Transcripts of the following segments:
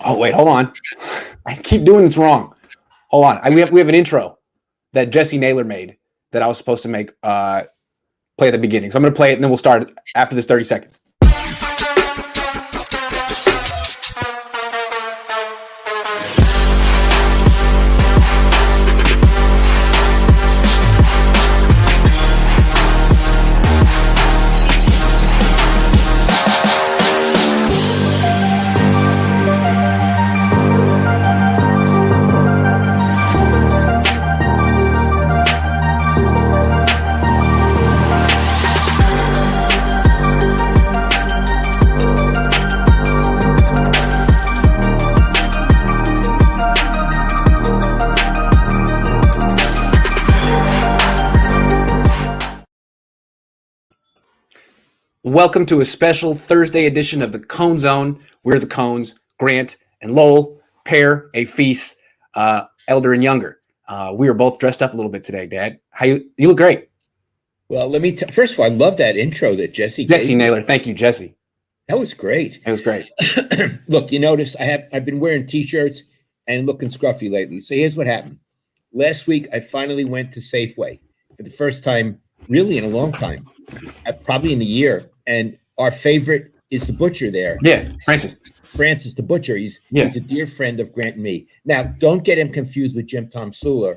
Oh, wait, hold on. I keep doing this wrong. Hold on. We have an intro that Jesse Naylor made that I was supposed to make play at the beginning. So I'm going to play it, and then we'll start after this 30 seconds. Welcome to a special Thursday edition of the Cohn Zone. We're the Cohns, Grant and Lowell, pair, a feast, elder and younger. We are both dressed up a little bit today, Dad. How you look great. Well, let me first of all, I love that intro that Jesse Naylor. Thank you, Jesse. That was great. It was great. Look, you notice I've been wearing t-shirts and looking scruffy lately. So here's what happened. Last week, I finally went to Safeway for the first time, really in a long time, probably in a year. And our favorite is the butcher there. Yeah, Francis, the butcher. He's a dear friend of Grant and me. Now, don't get him confused with Jim Tom Sula,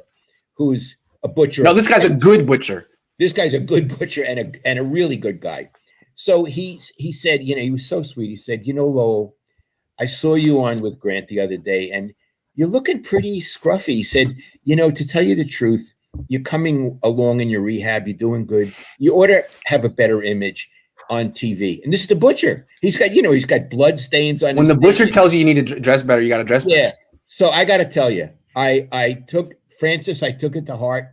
who's a butcher. No, this guy's a good butcher. This guy's a good butcher and a really good guy. So he said, he was so sweet. He said, Lowell, I saw you on with Grant the other day, and you're looking pretty scruffy. He said, to tell you the truth, you're coming along in your rehab. You're doing good. You ought to have a better image on TV. And this is the butcher. He's got blood stains on when his the butcher face. tells you need to dress better, you got to dress better. Yeah. So I got to tell you, I took it to heart.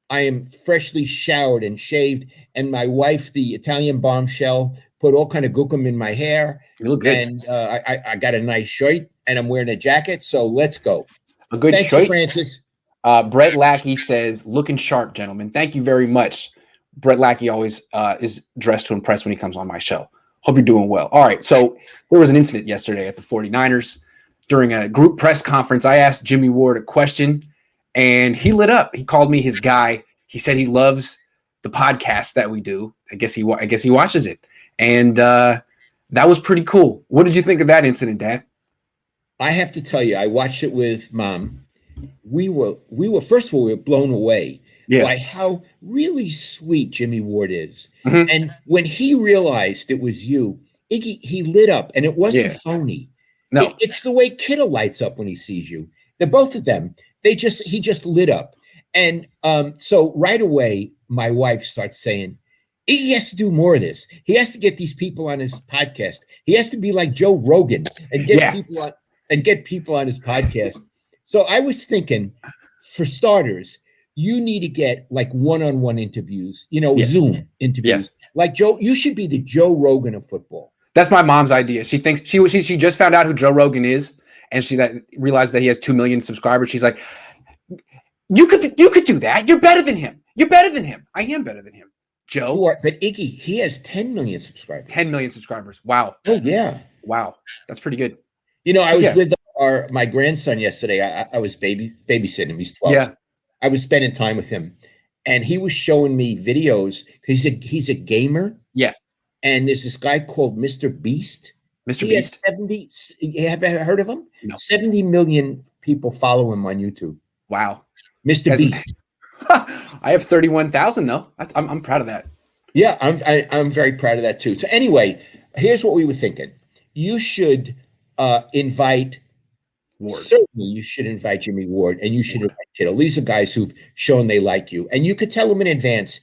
I am freshly showered and shaved, and my wife, the Italian bombshell, put all kind of gookum in my hair. You look good. And I got a nice shirt, and I'm wearing a jacket. So let's go. A good Thank shirt. you, Francis. Brett Lackey says, looking sharp, gentlemen. Thank you very much. Brett Lackey always is dressed to impress when he comes on my show. Hope you're doing well. All right, so there was an incident yesterday at the 49ers. During a group press conference, I asked Jimmy Ward a question, and he lit up. He called me his guy. He said he loves the podcast that we do. I guess he watches it. And that was pretty cool. What did you think of that incident, Dad? I have to tell you, I watched it with Mom. We were first of all, we were blown away by how really sweet Jimmy Ward is. Mm-hmm. And when he realized it was you, Iggy, he lit up, and it wasn't phony. No, it's the way Kittle lights up when he sees you. They're both of them. He just lit up. And so right away, my wife starts saying, he has to do more of this. He has to get these people on his podcast. He has to be like Joe Rogan and get people on his podcast. So I was thinking, for starters, you need to get like one-on-one interviews, Zoom interviews. Yes. Like Joe, you should be the Joe Rogan of football. That's my mom's idea. She thinks she just found out who Joe Rogan is, and she realized that he has 2 million subscribers. She's like, you could do that. You're better than him. You're better than him. I am better than him. Joe. But Iggy, he has 10 million subscribers. 10 million subscribers. Wow. Oh yeah. Wow. That's pretty good. I was with my grandson yesterday. I was babysitting him. He's 12. Yeah. I was spending time with him, and he was showing me videos. He's a gamer. Yeah. And there's this guy called Mr. Beast. Mr. Beast. Have you heard of him? No. 70 million people follow him on YouTube. Wow. Mr. Beast. I have 31,000 though. I'm proud of that. Yeah, I'm very proud of that too. So anyway, here's what we were thinking. You should invite Ward. Certainly, you should invite Jimmy Ward, and you should invite Kittle. These are guys who've shown they like you, and you could tell them in advance.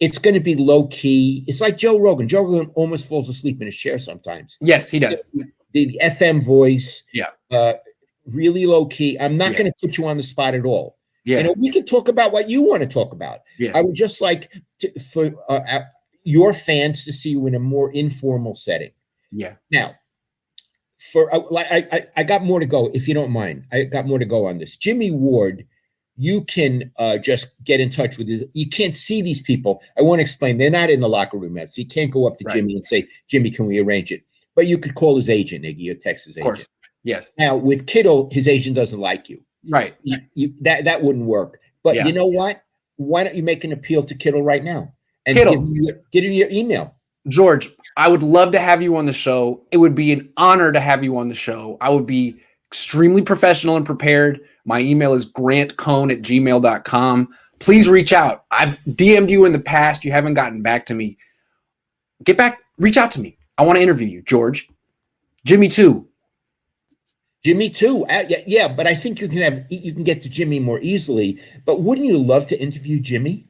It's going to be low key. It's like Joe Rogan. Joe Rogan almost falls asleep in his chair sometimes. Yes, he does. The FM voice. Yeah. Really low key. I'm not going to put you on the spot at all. Yeah. We can talk about what you want to talk about. Yeah. I would just like for your fans to see you in a more informal setting. Yeah. Now, I got more to go, if you don't mind. I got more to go on this. Jimmy Ward, you can just get in touch with you can't see these people. I want to explain. They're not in the locker room yet, so you can't go up to Jimmy and say, Jimmy, can we arrange it? But you could call his agent, Iggy, or text his agent. Yes. Now with Kittle, his agent doesn't like you. Right. That wouldn't work. But Yeah. you know what? Why don't you make an appeal to Kittle right now and Kittle. give him your email? George, I would love to have you on the show. It would be an honor to have you on the show. I would be extremely professional and prepared. My email is grantcohn@gmail.com. Please reach out. I've DM'd you in the past. You haven't gotten back to me. Reach out to me. I want to interview you, George. Jimmy too. Jimmy too. Yeah, but I think you can get to Jimmy more easily. But wouldn't you love to interview Jimmy?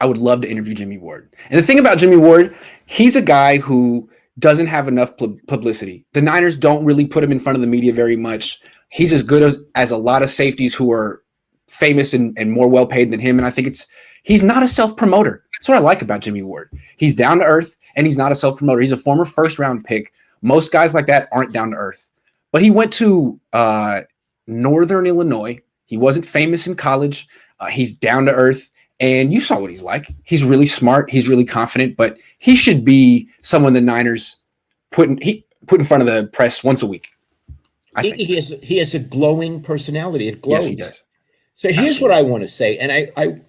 I would love to interview Jimmy Ward. And the thing about Jimmy Ward, he's a guy who doesn't have enough publicity. The Niners don't really put him in front of the media very much. He's as good as a lot of safeties who are famous and more well-paid than him. And I think he's not a self-promoter. That's what I like about Jimmy Ward. He's down to earth, and he's not a self-promoter. He's a former first-round pick. Most guys like that aren't down to earth. But he went to Northern Illinois. He wasn't famous in college. He's down to earth. And you saw what he's like. He's really smart. He's really confident. But he should be someone the Niners put in front of the press once a week. I think he has a glowing personality. It glows. Yes, he does. So here's what I want to say, and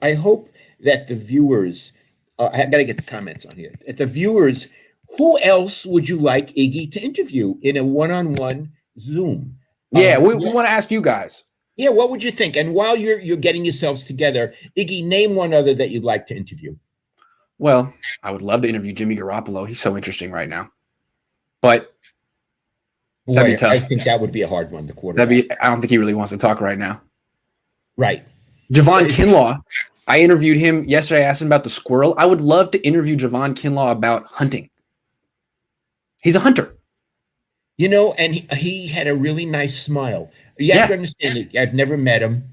I hope that the viewers. I got to get the comments on here. At the viewers, who else would you like Iggy to interview in a one-on-one Zoom? Yeah, we want to ask you guys. Yeah, what would you think? And while you're getting yourselves together, Iggy, name one other that you'd like to interview. Well, I would love to interview Jimmy Garoppolo. He's so interesting right now. But that'd be tough. I think that would be a hard one to quarterback. I don't think he really wants to talk right now. Right. Javon Kinlaw. I interviewed him yesterday. I asked him about the squirrel. I would love to interview Javon Kinlaw about hunting. He's a hunter. You know, and he had a really nice smile. You have to understand it. I've never met him.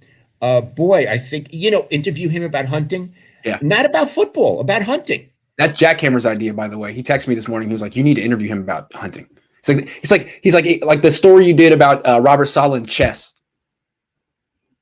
Boy, I think, interview him about hunting. Yeah. Not about football, about hunting. That's Jackhammer's idea, by the way. He texted me this morning. He was like, "You need to interview him about hunting." He's like the story you did about Robert Saleh and chess.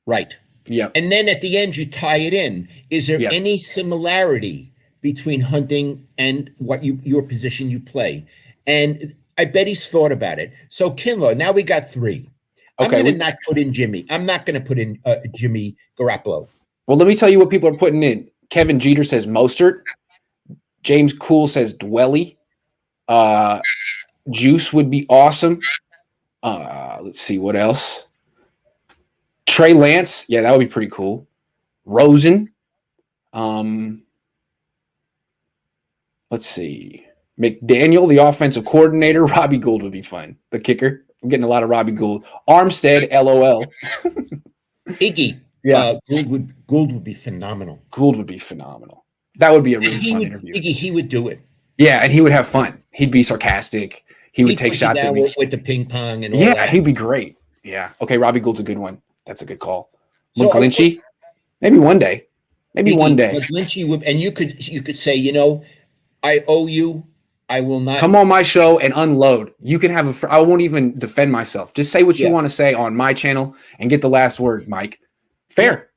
Right. Yeah. And then at the end, you tie it in. Is there any similarity between hunting and your position you play? And I bet he's thought about it. So Kinlaw, now we got 3. Okay, I'm going to not put in Jimmy. I'm not going to put in Jimmy Garoppolo. Well, let me tell you what people are putting in. Kevin Jeter says Mostert. James Cool says Dwelly. Juice would be awesome. Let's see what else. Trey Lance. Yeah, that would be pretty cool. Rosen. Let's see. McDaniel, the offensive coordinator. Robbie Gould would be fun. The kicker. I'm getting a lot of Robbie Gould. Armstead, LOL. Iggy. Yeah. Gould would be phenomenal. Gould would be phenomenal. That would be a really fun interview. Iggy, he would do it. Yeah, and he would have fun. He'd be sarcastic. He would take shots at me. With the ping pong and all that. Yeah, he'd be great. Yeah. Okay, Robbie Gould's a good one. That's a good call. McGlinchey? Maybe one day. Maybe one day. McGlinchey would, and you could say, I owe you. I will not come on my show and unload. You can have I won't even defend myself. Just say what you want to say on my channel and get the last word, Mike. Fair.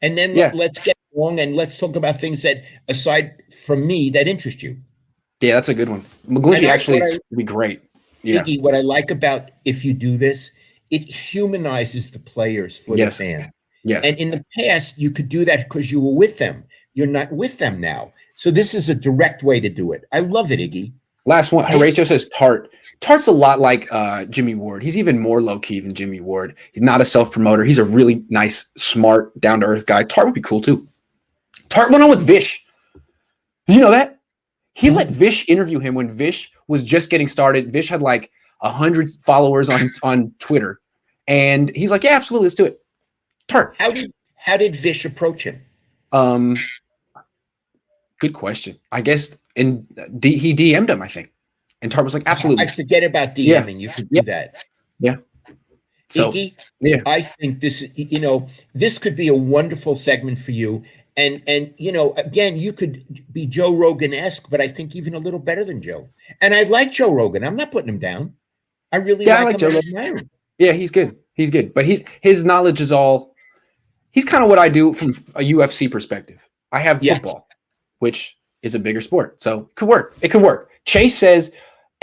And then let's get along and let's talk about things that, aside from me, that interest you. Yeah, that's a good one. McGlinchey actually would be great. Yeah. Iggy, what I like about if you do this, it humanizes the players for the fan. Yes. And in the past, you could do that because you were with them. You're not with them now. So this is a direct way to do it. I love it, Iggy. Last one. Horatio says Tart. Tart's a lot like Jimmy Ward. He's even more low-key than Jimmy Ward. He's not a self-promoter. He's a really nice, smart, down-to-earth guy. Tart would be cool, too. Tart went on with Vish. Did you know that? He let Vish interview him when Vish was just getting started. Vish had like 100 followers on Twitter. And he's like, yeah, absolutely, let's do it. Tart. How did Vish approach him? Good question. I guess he DM'd him, I think. And Tart was like, absolutely. I forget about DMing. Yeah. You could do that. Yeah. So, Iggy, I think this, this could be a wonderful segment for you. And again, you could be Joe Rogan-esque, but I think even a little better than Joe. And I like Joe Rogan. I'm not putting him down. I really like him. Joe. Yeah, he's good. He's good. But his knowledge is he's kind of what I do from a UFC perspective. I have football, which is a bigger sport. So it could work. It could work. Chase says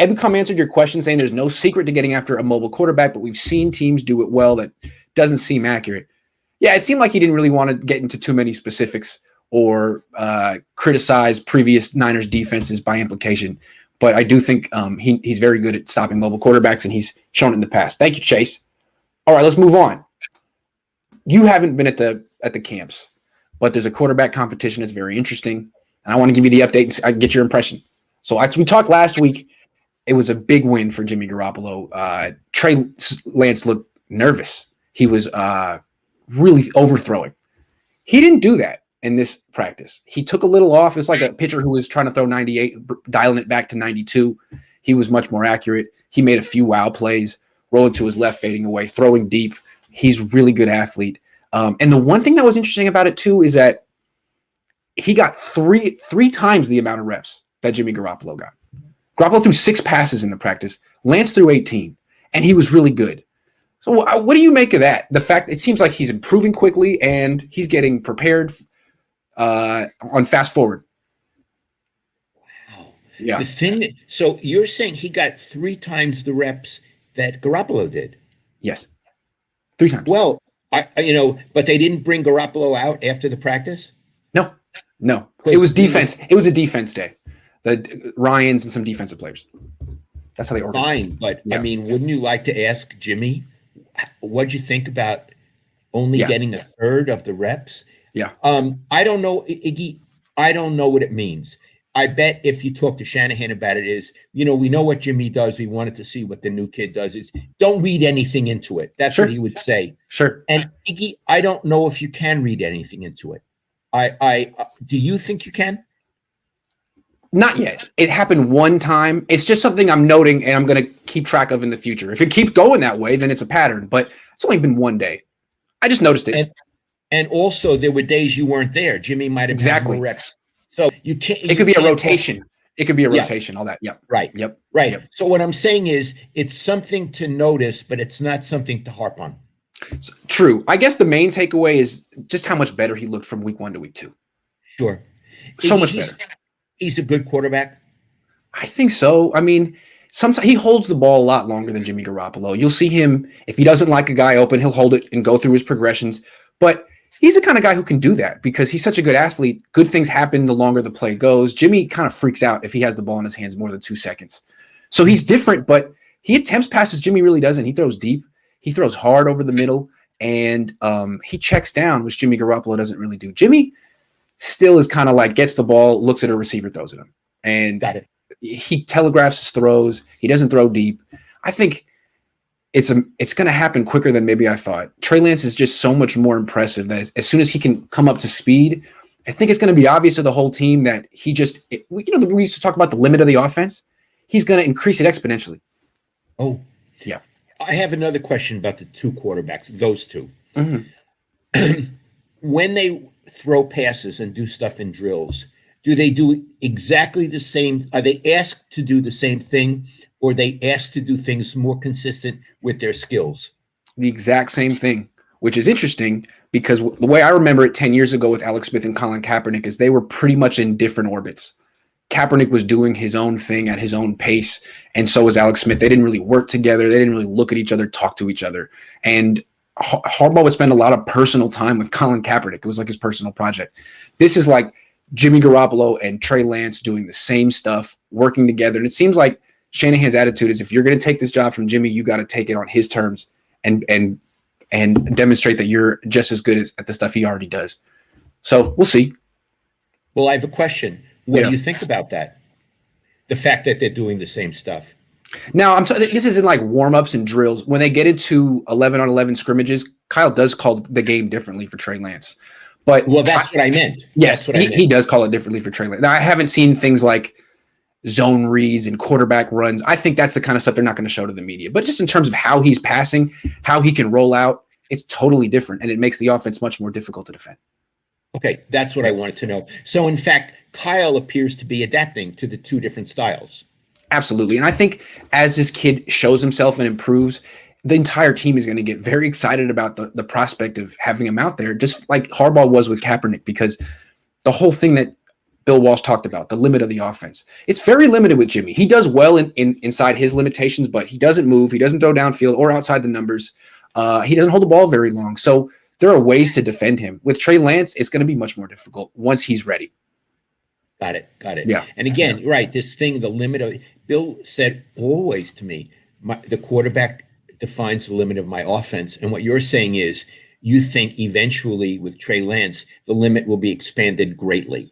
Ebicom answered your question saying there's no secret to getting after a mobile quarterback, but we've seen teams do it well. That doesn't seem accurate. Yeah, it seemed like he didn't really want to get into too many specifics or criticize previous Niners defenses by implication. But I do think he's very good at stopping mobile quarterbacks, and he's shown it in the past. Thank you, Chase. All right, let's move on. You haven't been at the camps, but there's a quarterback competition that's very interesting, and I want to give you the update and get your impression. So as we talked last week, it was a big win for Jimmy Garoppolo. Trey Lance looked nervous. He was really overthrowing. He didn't do that in this practice. He took a little off. It's like a pitcher who was trying to throw 98, dialing it back to 92. He was much more accurate. He made a few wild plays, rolling to his left, fading away, throwing deep. He's a really good athlete. And the one thing that was interesting about it, too, is that he got three times the amount of reps that Jimmy Garoppolo got. Garoppolo threw 6 passes in the practice. Lance threw 18, and he was really good. So what do you make of that? The fact it seems like he's improving quickly and he's getting prepared on fast forward. Wow. Yeah. The thing so you're saying he got 3 times the reps that Garoppolo did? Yes. 3 times. Well, but they didn't bring Garoppolo out after the practice? No. It was defense. It was a defense day. The Ryans and some defensive players. That's how they organized. Fine, but yeah. I mean, wouldn't you like to ask Jimmy, what'd you think about only getting a third of the reps? Yeah. I don't know, Iggy. I don't know what it means. I bet if you talk to Shanahan about it is, we know what Jimmy does. We wanted to see what the new kid does. Is don't read anything into it. That's what he would say. Sure. And Iggy, I don't know if you can read anything into it. Do you think you can? Not yet. It happened one time. It's just something I'm noting and I'm going to keep track of in the future. If it keeps going that way, then it's a pattern. But it's only been one day. I just noticed it. And also, there were days you weren't there. Jimmy might have had more reps. So you can't. It could be a rotation. It could be a rotation. All that. Yep. Right. Yep. Right. Yep. So what I'm saying is, it's something to notice, but it's not something to harp on. True. I guess the main takeaway is just how much better he looked from week 1 to week 2. Sure. So much better. He's a good quarterback. I think so. I mean, sometimes he holds the ball a lot longer than Jimmy Garoppolo. You'll see him, if he doesn't like a guy open, he'll hold it and go through his progressions. But he's the kind of guy who can do that because he's such a good athlete. Good things happen the longer the play goes. Jimmy kind of freaks out if he has the ball in his hands more than 2 seconds. So he's different, but he attempts passes Jimmy really doesn't. He throws deep. He throws hard over the middle, and he checks down, which Jimmy Garoppolo doesn't really do. Jimmy still is kind of like gets the ball, looks at a receiver, throws at him. And he telegraphs his throws. He doesn't throw deep. I think it's going to happen quicker than maybe I thought. Trey Lance is just so much more impressive that as soon as he can come up to speed, I think it's going to be obvious to the whole team that we used to talk about the limit of the offense. He's going to increase it exponentially. Oh, yeah. I have another question about the 2 quarterbacks, those 2. Mm-hmm. When they throw passes and do stuff in drills, do they do exactly the same? Are they asked to do the same thing, or are they asked to do things more consistent with their skills? The exact same thing, which is interesting because the way I remember it 10 years ago with Alex Smith and Colin Kaepernick is they were pretty much in different orbits. Kaepernick was doing his own thing at his own pace, and so was Alex Smith. They didn't really work together. They didn't really look at each other, talk to each other. And Harbaugh would spend a lot of personal time with Colin Kaepernick. It was like his personal project. This is like Jimmy Garoppolo and Trey Lance doing the same stuff, working together. And it seems like Shanahan's attitude is if you're going to take this job from Jimmy, you got to take it on his terms and demonstrate that you're just as good at the stuff he already does. So we'll see. Well, I have a question. What do you think about that? The fact that they're doing the same stuff. Now, this isn't like warm-ups and drills. When they get into 11-on-11 scrimmages, Kyle does call the game differently for Trey Lance. But that's what I meant. Yes, he does call it differently for Trey Lance. Now, I haven't seen things like zone reads and quarterback runs. I think that's the kind of stuff they're not going to show to the media. But just in terms of how he's passing, how he can roll out, it's totally different, and it makes the offense much more difficult to defend. Okay, that's what I wanted to know. So, in fact, Kyle appears to be adapting to the 2 different styles. Absolutely. And I think as this kid shows himself and improves, the entire team is going to get very excited about the prospect of having him out there, just like Harbaugh was with Kaepernick, because the whole thing that Bill Walsh talked about, the limit of the offense. It's very limited with Jimmy. He does well inside his limitations, but he doesn't move. He doesn't throw downfield or outside the numbers. He doesn't hold the ball very long. So there are ways to defend him. With Trey Lance, it's going to be much more difficult once he's ready. Got it. Yeah. And again, right, this thing, the limit of Bill said always to me, the quarterback defines the limit of my offense. And what you're saying is you think eventually with Trey Lance, the limit will be expanded greatly.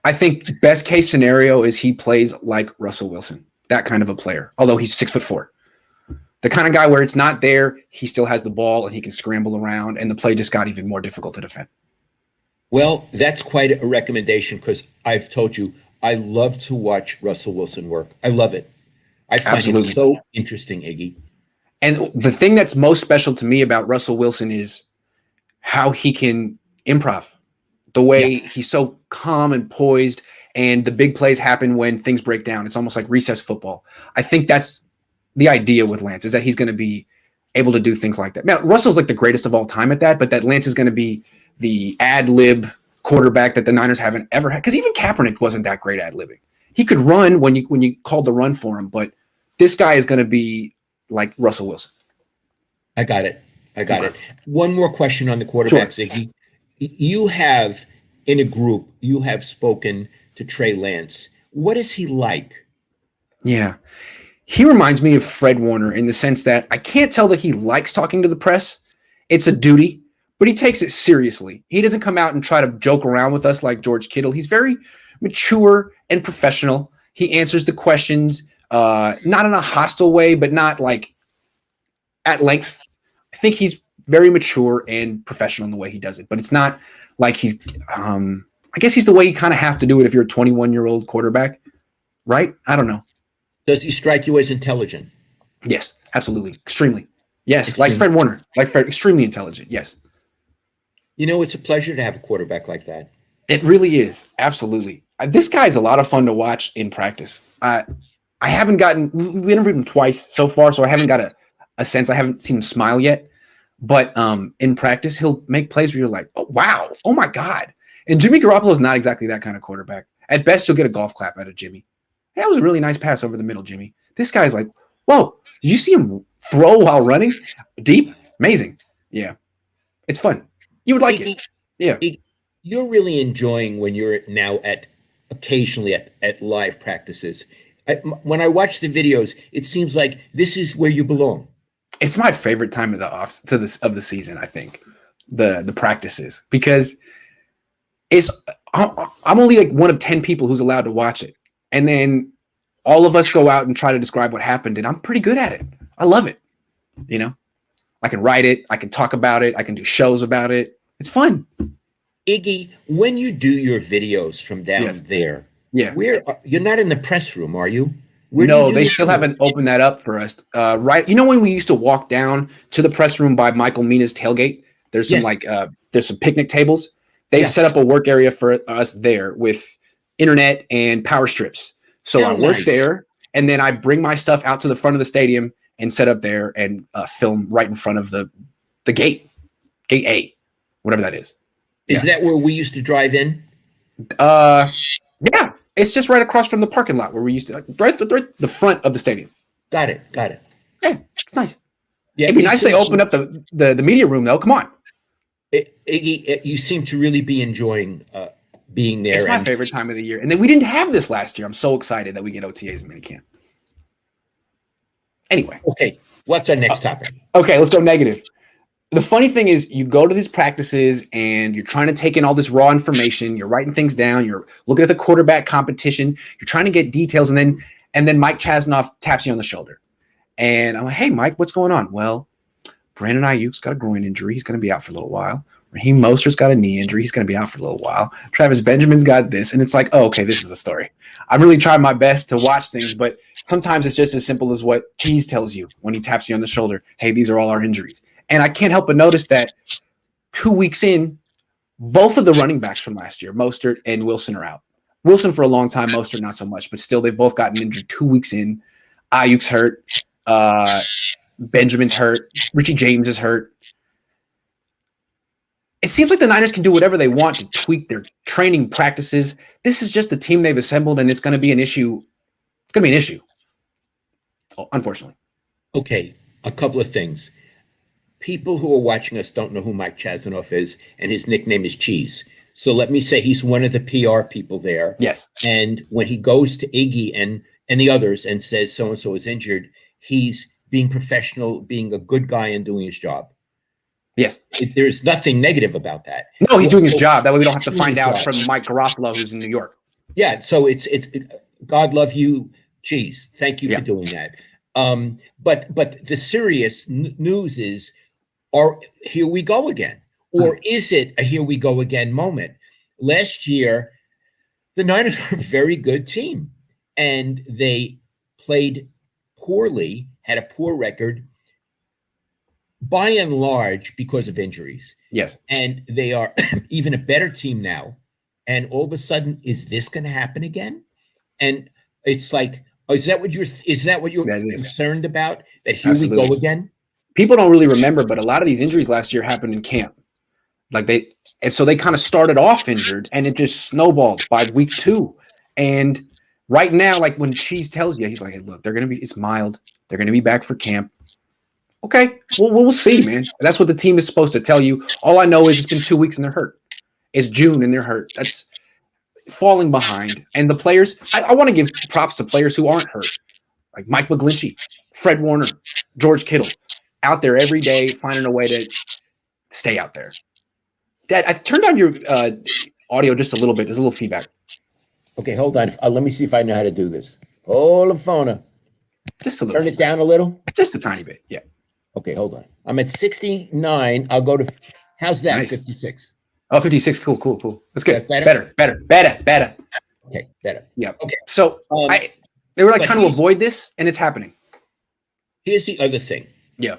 I think best case scenario is he plays like Russell Wilson, that kind of a player, although he's 6'4". The kind of guy where it's not there, he still has the ball and he can scramble around, and the play just got even more difficult to defend. Well, that's quite a recommendation because I've told you, I love to watch Russell Wilson work. I love it. I find it so interesting, Iggy. And the thing that's most special to me about Russell Wilson is how he can improv. The way he's so calm and poised, and the big plays happen when things break down. It's almost like recess football. I think that's the idea with Lance, is that he's going to be able to do things like that. Now, Russell's like the greatest of all time at that, but that Lance is going to be the ad-lib quarterback that the Niners haven't ever had. Because even Kaepernick wasn't that great ad-libbing. He could run when you called the run for him, but this guy is going to be like Russell Wilson. I got it. One more question on the quarterbacks, sure. Iggy. You have, in a group, you have spoken to Trey Lance. What is he like? Yeah. He reminds me of Fred Warner in the sense that I can't tell that he likes talking to the press. It's a duty, but he takes it seriously. He doesn't come out and try to joke around with us like George Kittle. He's very mature and professional. He answers the questions, not in a hostile way, but not like at length. I think he's very mature and professional in the way he does it, but it's not like he's, I guess he's the way you kind of have to do it if you're a 21-year-old quarterback, right? I don't know. Does he strike you as intelligent? Yes, absolutely. Extremely. Yes, like Fred Warner. Like Fred, extremely intelligent. Yes. You know, it's a pleasure to have a quarterback like that. It really is. Absolutely. This guy's a lot of fun to watch in practice. I haven't gotten – we interviewed him twice so far, so I haven't got a sense. I haven't seen him smile yet. But in practice, he'll make plays where you're like, oh, wow, oh, my God. And Jimmy Garoppolo is not exactly that kind of quarterback. At best, you'll get a golf clap out of Jimmy. Hey, that was a really nice pass over the middle, Jimmy. This guy's like, whoa, did you see him throw while running? Deep? Amazing. Yeah. It's fun. You would like it. Yeah. You're really enjoying when you're now occasionally at live practices. When I watch the videos, it seems like this is where you belong. It's my favorite time of the season, I think, the practices, because I'm only like one of 10 people who's allowed to watch it. And then all of us go out and try to describe what happened, and I'm pretty good at it. I love it. You know, I can write it. I can talk about it. I can do shows about it. It's fun. Iggy, when you do your videos from down there, you're not in the press room, are you? No, they still haven't opened that up for us. Right. You know, when we used to walk down to the press room by Michael Mina's tailgate, there's some there's some picnic tables. They've set up a work area for us there with internet and power strips. So I work there, and then I bring my stuff out to the front of the stadium and set up there and film right in front of the gate A, whatever that is. Is that where we used to drive in? Yeah. It's just right across from the parking lot where we used to, right the front of the stadium. Got it. Yeah, it's nice. Yeah, it'd be nice if they opened up the media room, though. Come on. Iggy, you seem to really be enjoying being there. It's my favorite time of the year. And then we didn't have this last year. I'm so excited that we get OTAs and minicamp. Anyway. Okay, what's our next topic? Okay, let's go negative. The funny thing is you go to these practices and you're trying to take in all this raw information. You're writing things down. You're looking at the quarterback competition. You're trying to get details. And then Mike Chasnoff taps you on the shoulder. And I'm like, hey, Mike, what's going on? Well, Brandon Ayuk's got a groin injury. He's going to be out for a little while. Raheem Mostert's got a knee injury. He's going to be out for a little while. Travis Benjamin's got this. And it's like, oh, okay, this is a story. I'm really trying my best to watch things, but sometimes it's just as simple as what Cheese tells you when he taps you on the shoulder. Hey, these are all our injuries. And I can't help but notice that 2 weeks in, both of the running backs from last year, Mostert and Wilson, are out. Wilson for a long time, Mostert not so much, but still they've both gotten injured 2 weeks in. Ayuk's hurt. Benjamin's hurt. Richie James is hurt. it seems like the Niners can do whatever they want to tweak their training practices. This is just the team they've assembled, and it's going to be an issue. It's going to be an issue, unfortunately. Okay, a couple of things. People who are watching us don't know who Mike Chazanoff is, and his nickname is Cheese. So let me say he's one of the PR people there. Yes. And when he goes to Iggy and the others and says so-and-so is injured, he's being professional, being a good guy and doing his job. Yes. There's nothing negative about that. No, he's doing his job. That way we don't have to find out from Mike Garofalo, who's in New York. Yeah, so it's God love you, Cheese. Thank you for doing that. But the serious news is, here we go again. Or is it a here we go again moment? Last year, the Niners were a very good team, and they played poorly, had a poor record, by and large because of injuries. Yes. And they are even a better team now. And all of a sudden, is this going to happen again? And it's like, is that what you're concerned about? That here we go again? People don't really remember, but a lot of these injuries last year happened in camp. So they kind of started off injured, and it just snowballed by week 2. And right now, like when Cheese tells you, he's like, hey, look, it's mild. They're going to be back for camp. Okay, we'll see, man. That's what the team is supposed to tell you. All I know is it's been 2 weeks and they're hurt. It's June and they're hurt. That's falling behind. And the players, I want to give props to players who aren't hurt, like Mike McGlinchey, Fred Warner, George Kittle, out there every day finding a way to stay out there. Dad, I turned down your audio just a little bit. There's a little feedback. Okay, hold on. Let me see if I know how to do this. Hold the phone up. Just a little. Turn it down a little? Just a tiny bit, yeah. Okay, hold on. I'm at 69. I'll go to, how's that? Nice. 56. Oh, 56. Cool. That's good. Better? Better. Okay, better. Yeah. Okay. So they were like trying to avoid this, and it's happening. Here's the other thing. Yeah.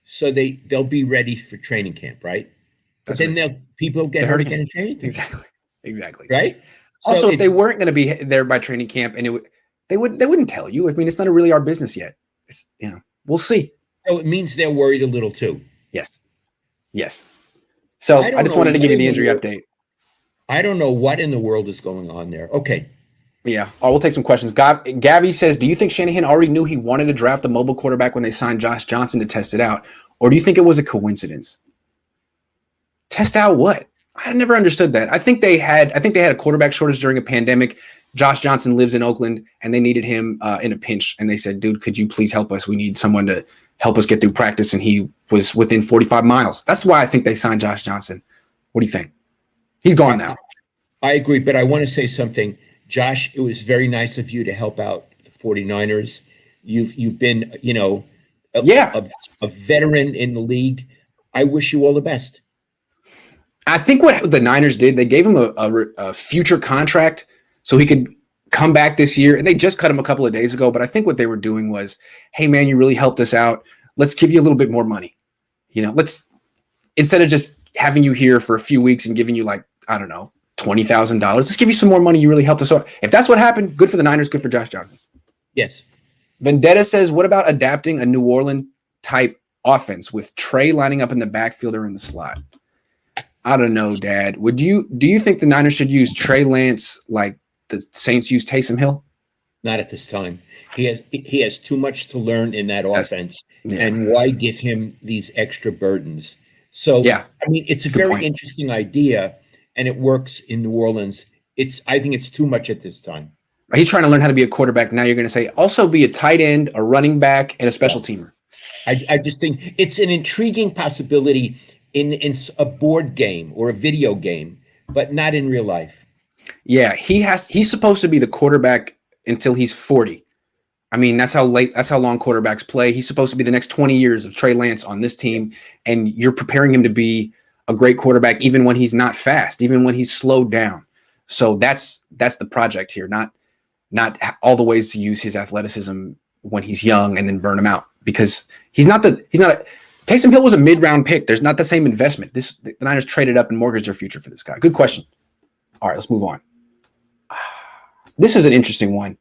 So they'll be ready for training camp, right? But then people get hurt again in training camp. Exactly. Right? Also, if they weren't going to be there by training camp, and they wouldn't tell you. I mean, it's not really our business yet. We'll see. So it means they're worried a little too. Yes. So I just wanted to give you the injury update. I don't know what in the world is going on there. Okay. Yeah. Oh, we'll take some questions. Gavi says, do you think Shanahan already knew he wanted to draft a mobile quarterback when they signed Josh Johnson to test it out? Or do you think it was a coincidence? Test out what? I never understood that. I think they had a quarterback shortage during a pandemic. Josh Johnson lives in Oakland, and they needed him in a pinch. And they said, dude, could you please help us? We need someone to help us get through practice. And he was within 45 miles. That's why I think they signed Josh Johnson. What do you think? He's gone now. I agree, but I want to say something. Josh, it was very nice of you to help out the 49ers. You've been, a veteran in the league. I wish you all the best. I think what the Niners did, they gave him a future contract so he could come back this year. And they just cut him a couple of days ago. But I think what they were doing was, hey, man, you really helped us out. Let's give you a little bit more money. Instead of just having you here for a few weeks and giving you $20,000, let's give you some more money. You really helped us out. If that's what happened, good for the Niners, good for Josh Johnson. Yes. Vendetta says, what about adapting a New Orleans type offense with Trey lining up in the backfield or in the slot? I don't know, Dad. Do you think the Niners should use Trey Lance like the Saints use Taysom Hill? Not at this time. He has too much to learn in that offense. And why give him these extra burdens? So, I mean, it's a very interesting idea, and it works in New Orleans. I think it's too much at this time. He's trying to learn how to be a quarterback. Now you're going to say also be a tight end, a running back, and a special teamer. I just think it's an intriguing possibility in a board game or a video game, but not in real life. Yeah, he's supposed to be the quarterback until he's 40. I mean, that's how long quarterbacks play. He's supposed to be the next 20 years of Trey Lance on this team, and you're preparing him to be a great quarterback even when he's not fast, even when he's slowed down. So that's the project here, not all the ways to use his athleticism when he's young and then burn him out, because Taysom Hill was a mid-round pick. There's not the same investment. The Niners traded up and mortgaged their future for this guy. Good question. All right, let's move on. This is an interesting one.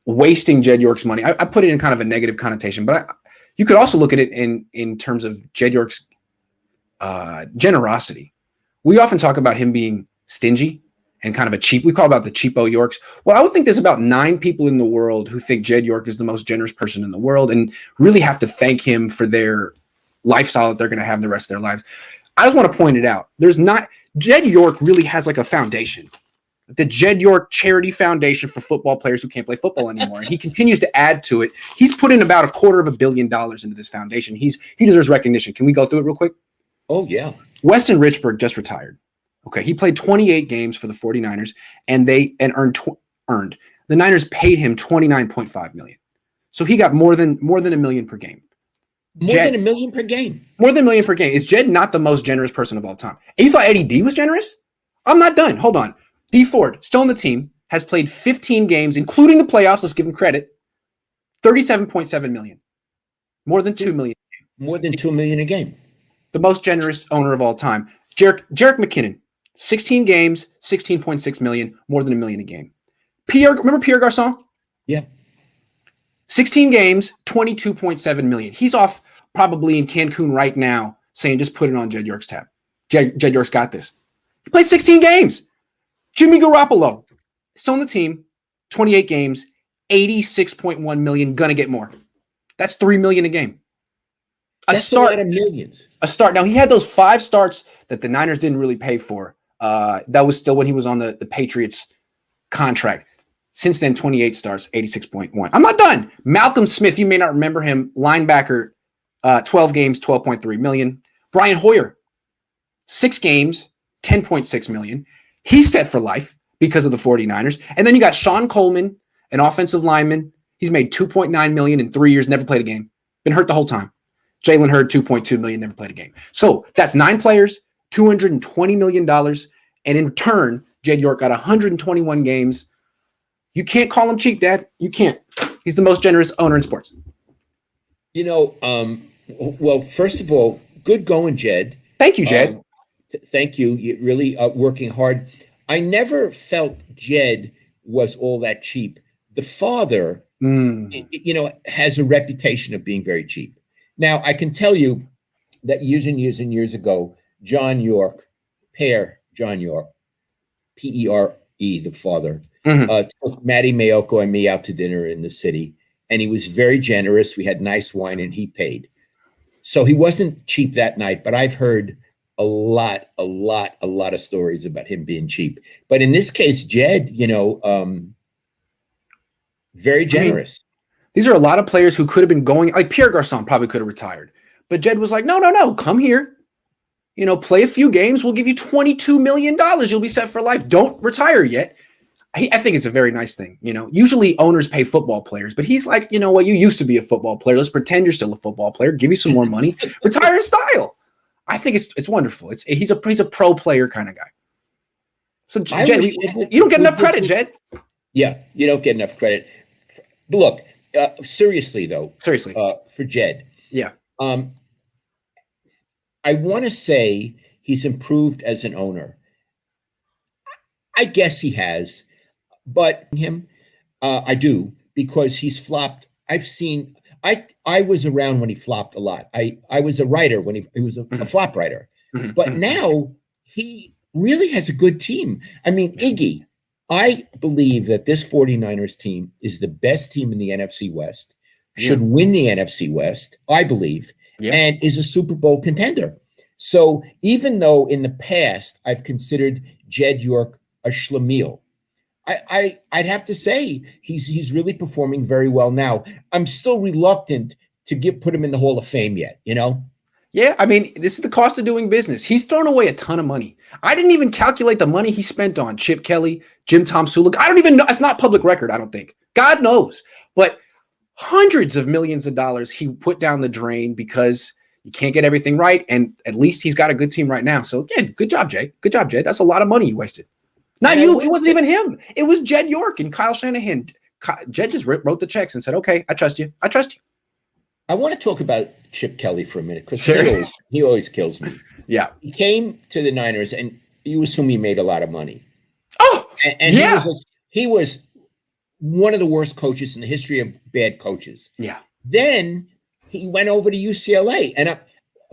Wasting Jed York's money. I put it in kind of a negative connotation, but you could also look at it in terms of Jed York's generosity. We often talk about him being stingy and kind of a cheap. We call about the cheapo Yorks. Well, I would think there's about 9 people in the world who think Jed York is the most generous person in the world and really have to thank him for their lifestyle that they're going to have the rest of their lives. I just want to point it out. Jed York really has like a foundation, the Jed York Charity Foundation for football players who can't play football anymore. And he continues to add to it. He's put in about $250 million into this foundation. He deserves recognition. Can we go through it real quick? Oh, yeah. Weston Richburg just retired. Okay, he played 28 games for the 49ers, and earned. The Niners paid him $29.5 million. So he got more than $1 million per game. More than $1 million per game. More than $1 million per game. Is Jed not the most generous person of all time? And you thought Eddie D was generous? I'm not done. Hold on. D Ford, still on the team, has played 15 games, including the playoffs. Let's give him credit. $37.7 million. More than $2 million. More than $2 million a game. The most generous owner of all time. Jerick McKinnon, 16 games, $16.6 million, more than $1 million a game. Remember Pierre Garçon? Yeah. 16 games, $22.7 million. He's off probably in Cancun right now saying, just put it on Jed York's tab. Jed York's got this. He played 16 games. Jimmy Garoppolo, still on the team, 28 games, $86.1 million, gonna get more. That's $3 million a game. That's a lot of millions. A start. Now, he had those 5 starts that the Niners didn't really pay for. That was still when he was on the Patriots contract. Since then, 28 starts, 86.1. I'm not done. Malcolm Smith, you may not remember him, linebacker, 12 games, $12.3 million. Brian Hoyer, 6 games, $10.6 million. He's set for life because of the 49ers. And then you got Sean Coleman, an offensive lineman. He's made $2.9 million in 3 years, never played a game. Been hurt the whole time. Jalen Hurd, $2.2 million, never played a game. So that's 9 players, $220 million. And in return, Jed York got 121 games. You can't call him cheap, Dad. You can't. He's the most generous owner in sports. Well, first of all, good going, Jed. Thank you, Jed. Thank you. You're really working hard. I never felt Jed was all that cheap. The father, has a reputation of being very cheap. Now, I can tell you that years and years and years ago, John York, John York, P-E-R-E, the father, took Matty Mayoko and me out to dinner in the city, and he was very generous. We had nice wine, and he paid. So he wasn't cheap that night, but I've heard a lot of stories about him being cheap. But in this case, Jed, very generous. These are a lot of players who could have been going, like Pierre Garçon probably could have retired. But Jed was like, no, come here. Play a few games. We'll give you $22 million. You'll be set for life. Don't retire yet. I think it's a very nice thing. Usually owners pay football players, but he's like, you know what? You used to be a football player. Let's pretend you're still a football player. Give you some more money. Retire in style. I think it's wonderful. He's a pro player kind of guy. So Jed, you don't get enough credit, Jed. Yeah, you don't get enough credit. But look, seriously though. Seriously. For Jed. Yeah. I want to say he's improved as an owner. I guess he has, but him, I do, because he's flopped. I've seen. I was around when he flopped a lot. I was a writer when he was a flop writer, but now he really has a good team. I mean, Iggy, I believe that this 49ers team is the best team in the NFC West, should win the NFC West, I believe, and is a Super Bowl contender. So even though in the past I've considered Jed York a schlemiel, I'd have to say he's really performing very well now. I'm still reluctant to put him in the Hall of Fame yet, Yeah, I mean, this is the cost of doing business. He's thrown away a ton of money. I didn't even calculate the money he spent on Chip Kelly, Jim Tom Sula. I don't even know. It's not public record, I don't think. God knows. But hundreds of millions of dollars he put down the drain because you can't get everything right. And at least he's got a good team right now. So, again, good job, Jay. Good job, Jay. That's a lot of money you wasted. Not you. It wasn't even him. It was Jed York and Kyle Shanahan. Jed just wrote the checks and said, okay, I trust you. I trust you. I want to talk about Chip Kelly for a minute because he always kills me. Yeah. He came to the Niners, and you assume he made a lot of money. Oh, and he was one of the worst coaches in the history of bad coaches. Yeah. Then he went over to UCLA. And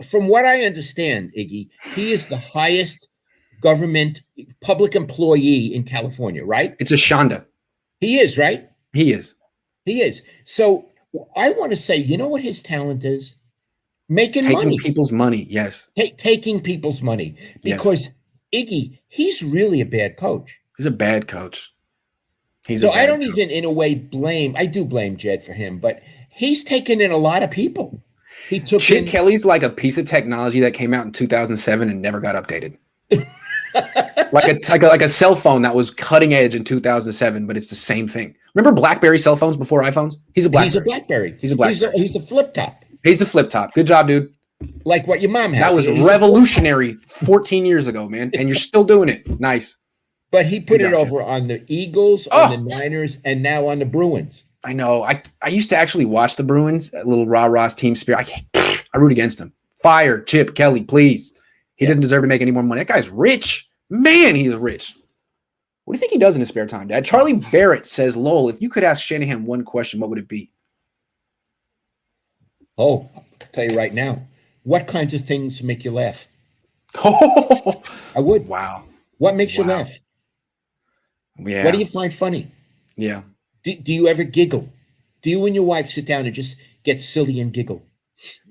from what I understand, Iggy, he is the highest government public employee in California, right? It's a Shonda. He is, right? He is. He is. So I want to say, you know what his talent is? Making Taking money. people's money. Yes. Taking people's money. Yes. Because Iggy, he's really a bad coach. He's a bad coach. So I don't even, in a way, blame. I do blame Jed for him, but he's taken in a lot of people. He took Chip Kelly's like a piece of technology that came out in 2007 and never got updated. like a cell phone that was cutting edge in 2007, but it's the same thing. Remember BlackBerry cell phones before iPhones? He's a BlackBerry. He's a BlackBerry. He's a flip top. He's a flip top. Good job, dude. Like what your mom has. That was revolutionary 14 years ago, man, and you're still doing it. Nice. But he put it over on the Eagles, on the Niners, and now on the Bruins. I know. I used to actually watch the Bruins, a little rah-rah's team spirit. I root against him. Fire Chip Kelly, please. He doesn't deserve to make any more money. That guy's rich. Man, he's rich. What do you think he does in his spare time, Dad? Charlie Barrett says, Lowell, if you could ask Shanahan one question, what would it be? Oh, I'll tell you right now. What kinds of things make you laugh? Oh, I would. Wow. What makes you laugh? Yeah. What do you find funny? Yeah. Do you ever giggle? Do you and your wife sit down and just get silly and giggle?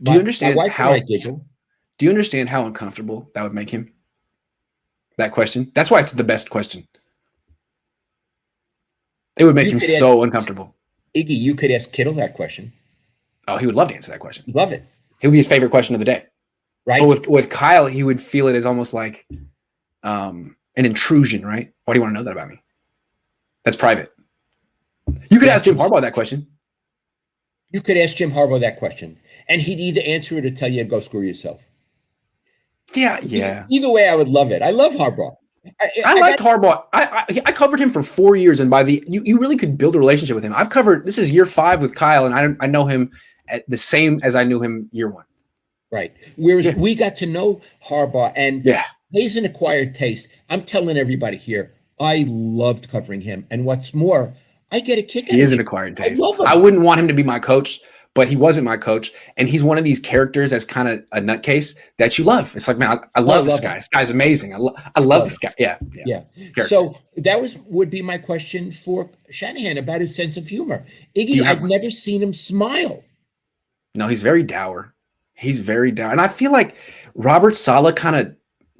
Do you understand how? Giggle. Do you understand how uncomfortable that would make him? That question. That's why it's the best question. It would make him so uncomfortable. Iggy, you could ask Kittle that question. Oh, he would love to answer that question. Love it. It would be his favorite question of the day. Right. But with Kyle, he would feel it as almost like an intrusion, right? Why do you want to know that about me? That's private. You could ask Jim Harbaugh that question. You could ask Jim Harbaugh that question, and he'd either answer it or tell you to go screw yourself. Yeah. Either way, I would love it. I love Harbaugh. I liked Harbaugh. I covered him for 4 years, and you really could build a relationship with him. This is year 5 with Kyle, and I know him at the same as I knew him year 1. Right. Whereas we got to know Harbaugh, and he's an acquired taste. I'm telling everybody here, I loved covering him, and what's more, I get a kick out of it. He is an acquired taste. I love him. I wouldn't want him to be my coach, but he wasn't my coach, and he's one of these characters that's kind of a nutcase that you love. It's like, man, I love this guy. This guy's amazing. I love this guy. Yeah. So that would be my question for Shanahan about his sense of humor. Iggy, I've never seen him smile. No, he's very dour. He's very dour, and I feel like Robert Saleh kind of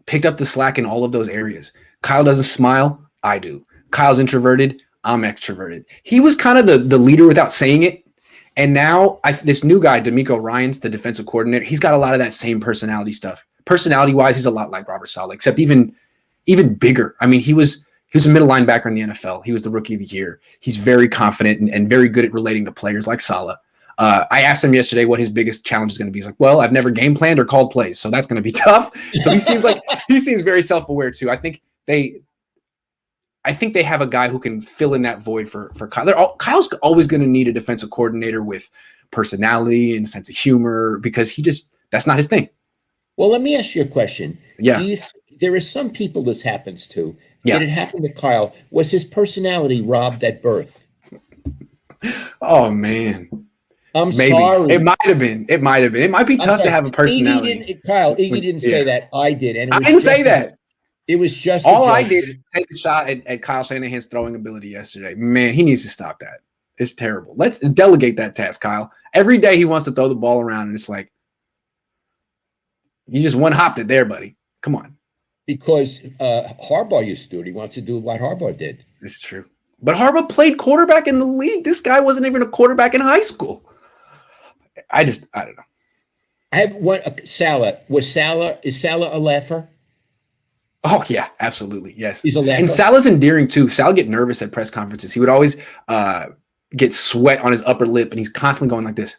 picked up the slack in all of those areas. Kyle doesn't smile. I do. Kyle's introverted. I'm extroverted. He was kind of the leader without saying it. And now this new guy, D'Amico Ryans, the defensive coordinator, he's got a lot of that same personality stuff. Personality-wise, he's a lot like Robert Saleh, except even bigger. I mean, he was a middle linebacker in the NFL. He was the rookie of the year. He's very confident and very good at relating to players like Saleh. I asked him yesterday what his biggest challenge is going to be. He's like, well, I've never game planned or called plays, so that's going to be tough. So he seems very self-aware too. I think they have a guy who can fill in that void for Kyle. Kyle's always going to need a defensive coordinator with personality and sense of humor because that's not his thing. Well, let me ask you a question. Yeah. There are some people this happens to. Yeah. Did it happen to Kyle? Was his personality robbed at birth? Oh, man. Maybe. Sorry. It might have been. It might be tough to have a personality. Iggy didn't say that. I did. And I didn't say that. It was just all I did was take a shot at Kyle Shanahan's throwing ability yesterday. Man, he needs to stop that. It's terrible. Let's delegate that task, Kyle. Every day he wants to throw the ball around, and it's like, you just one-hopped it there, buddy. Come on. Because Harbaugh used to do it. He wants to do what Harbaugh did. It's true. But Harbaugh played quarterback in the league. This guy wasn't even a quarterback in high school. I don't know. I have one. Saleh. Is Saleh a laugher? Oh, yeah, absolutely. Yes. He's a laugher. And Saleh's endearing, too. Sal would get nervous at press conferences. He would always get sweat on his upper lip, and he's constantly going like this.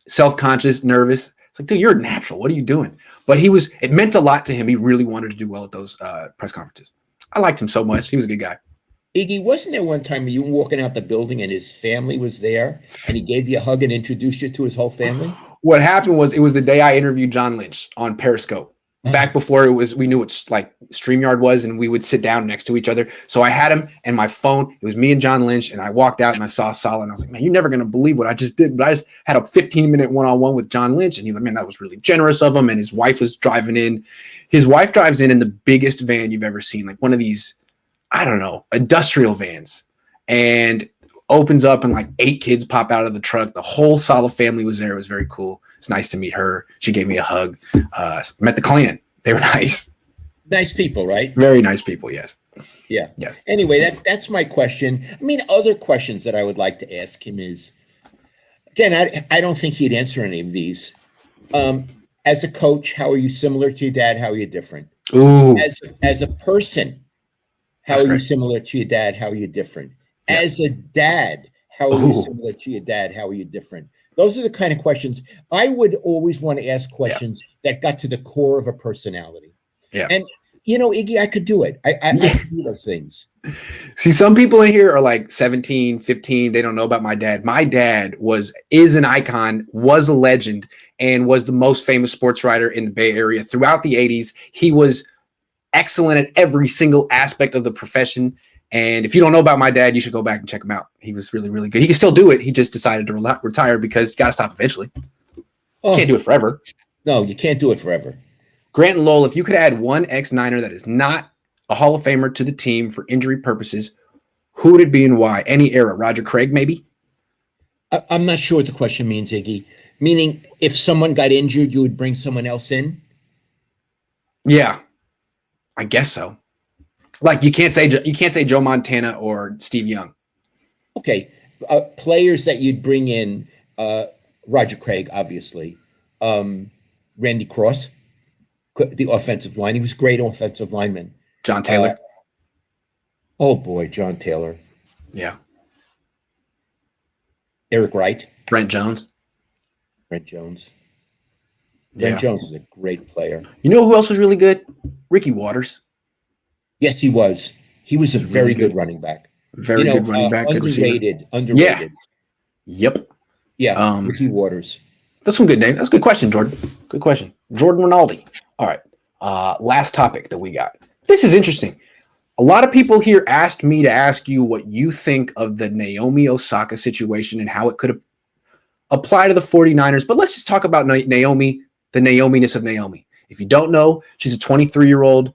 Self-conscious, nervous. It's like, dude, you're a natural. What are you doing? But it meant a lot to him. He really wanted to do well at those press conferences. I liked him so much. He was a good guy. Iggy, wasn't there one time you were walking out the building and his family was there, and he gave you a hug and introduced you to his whole family? What happened was it was the day I interviewed John Lynch on Periscope. back before we knew what like StreamYard was, and we would sit down next to each other. So I had him and my phone. It was me and John Lynch, and I walked out and I saw Salah, and I was like, man, you're never gonna believe what I just did. But I just had a 15-minute one-on-one with John Lynch, and he was like, man, that was really generous of him. And his wife was driving in. His wife drives in the biggest van you've ever seen, like one of these, I don't know, industrial vans, and opens up, and like 8 kids pop out of the truck. The whole Salah family was there. It was very cool. It's nice to meet her. She gave me a hug. Met the clan. They were nice. Nice people, right? Very nice people, yes. Yeah. Yes. Anyway, that's my question. I mean, other questions that I would like to ask him is, again, I don't think he'd answer any of these. As a coach, how are you similar to your dad? How are you different? Ooh. As a person, how That's are you great. similar to your dad? How are you different? Yeah. As a dad, how are you Ooh. similar to your dad? How are you different? Those are the kind of questions I would always want to ask, questions that got to the core of a personality. Yeah. And, you know, Iggy, I could do it. I could do those things. See, some people in here are like 17, 15. They don't know about my dad. My dad is an icon, was a legend, and was the most famous sports writer in the Bay Area throughout the 80s. He was excellent at every single aspect of the profession. And if you don't know about my dad, you should go back and check him out. He was really, really good. He can still do it. He just decided to retire because you got to stop eventually. Can't do it forever. No, you can't do it forever. Grant and Lowell, if you could add one ex-Niner that is not a Hall of Famer to the team for injury purposes, who would it be and why? Any era? Roger Craig, maybe? I'm not sure what the question means, Iggy. Meaning, if someone got injured, you would bring someone else in? Yeah, I guess so. Like you can't say Joe Montana or Steve Young. Okay, players that you'd bring in, Roger Craig, obviously. Randy Cross, the offensive line. He was a great offensive lineman. John Taylor. Oh boy, John Taylor. Yeah. Eric Wright. Brent Jones. Brent Jones. Yeah. Brent Jones is a great player. You know who else was really good? Ricky Waters. Yes, he was. He was a Really very good. good running back. Very good running back. Good receiver. Underrated. Yep. Yeah, Ricky Waters. That's some good name. That's a good question, Jordan. Good question. Jordan Rinaldi. All right. Last topic that we got. This is interesting. A lot of people here asked me to ask you what you think of the Naomi Osaka situation and how it could apply to the 49ers. But let's just talk about Naomi, the Naomi-ness of Naomi. If you don't know, she's a 23-year-old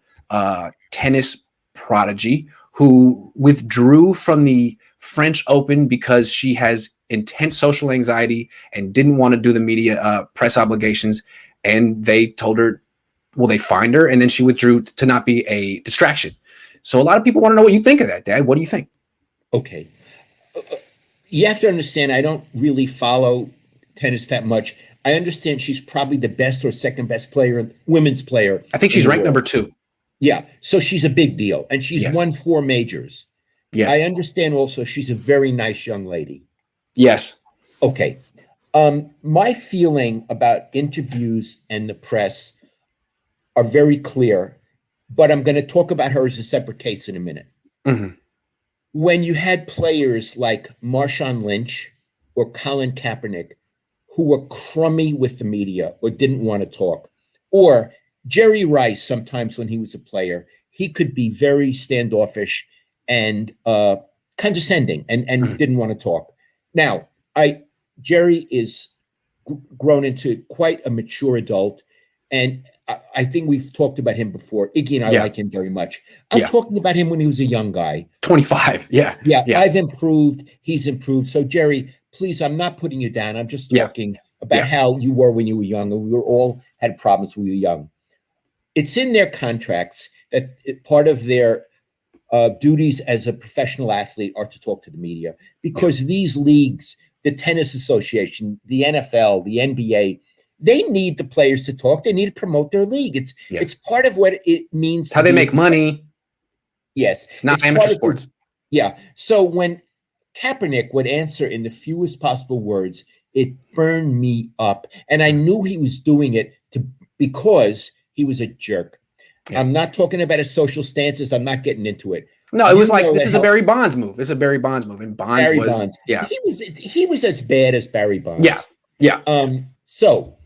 tennis prodigy who withdrew from the French Open because she has intense social anxiety and didn't want to do the media press obligations. And they told her, well, they fined her, and then she withdrew to not be a distraction. So a lot of people want to know what you think of that, Dad. What do you think? Okay. You have to understand, I don't really follow tennis that much. I understand she's probably the best or second best player, women's player. I think she's ranked number 2. Yeah. So she's a big deal. And she's won 4 majors. Yes. I understand also she's a very nice young lady. Yes. Okay. My feeling about interviews and the press are very clear, but I'm going to talk about her as a separate case in a minute. Mm-hmm. When you had players like Marshawn Lynch or Colin Kaepernick who were crummy with the media or didn't want to talk, or Jerry Rice, sometimes when he was a player, he could be very standoffish and condescending and didn't want to talk. Now, Jerry is grown into quite a mature adult, and I think we've talked about him before. Iggy and I like him very much. I'm talking about him when he was a young guy. 25. Yeah. I've improved. He's improved. So, Jerry, please, I'm not putting you down. I'm just talking about how you were when you were young, and we all had problems when we were young. It's in their contracts that part of their duties as a professional athlete are to talk to the media, because these leagues, the Tennis Association, the NFL, the NBA, they need the players to talk. They need to promote their league. It's part of what it means. How they make money. Yes. It's not amateur sports. Yeah. So when Kaepernick would answer in the fewest possible words, it burned me up. And I knew he was doing it because he was a jerk. Yeah. I'm not talking about his social stances. I'm not getting into it. No, it was like, this is a Barry Bonds move. It's a Barry Bonds move. And Bonds. Yeah. He was as bad as Barry Bonds. Yeah. Yeah. So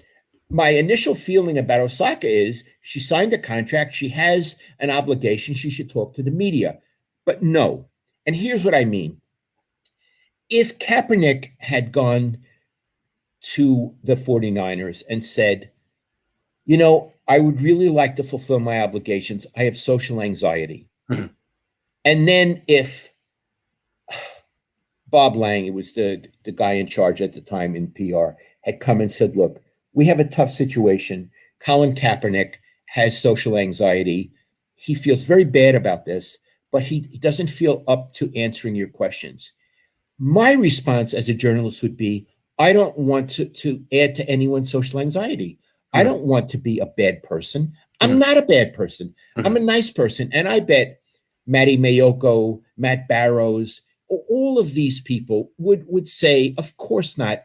my initial feeling about Osaka is she signed a contract. She has an obligation. She should talk to the media. But no. And here's what I mean. If Kaepernick had gone to the 49ers and said, I would really like to fulfill my obligations. I have social anxiety. Mhm. And then if Bob Lang, it was the guy in charge at the time in PR, had come and said, look, we have a tough situation. Colin Kaepernick has social anxiety. He feels very bad about this, but he doesn't feel up to answering your questions. My response as a journalist would be, I don't want to add to anyone's social anxiety. I don't want to be a bad person. I'm not a bad person. I'm a nice person. And I bet Matty Mayoko, Matt Barrows, all of these people would say, of course not.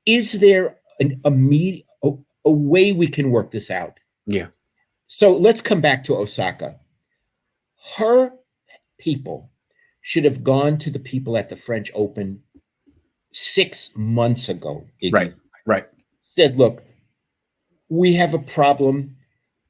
Is there a way we can work this out? Yeah. So let's come back to Osaka. Her people should have gone to the people at the French Open 6 months ago. Right. Said, look, we have a problem.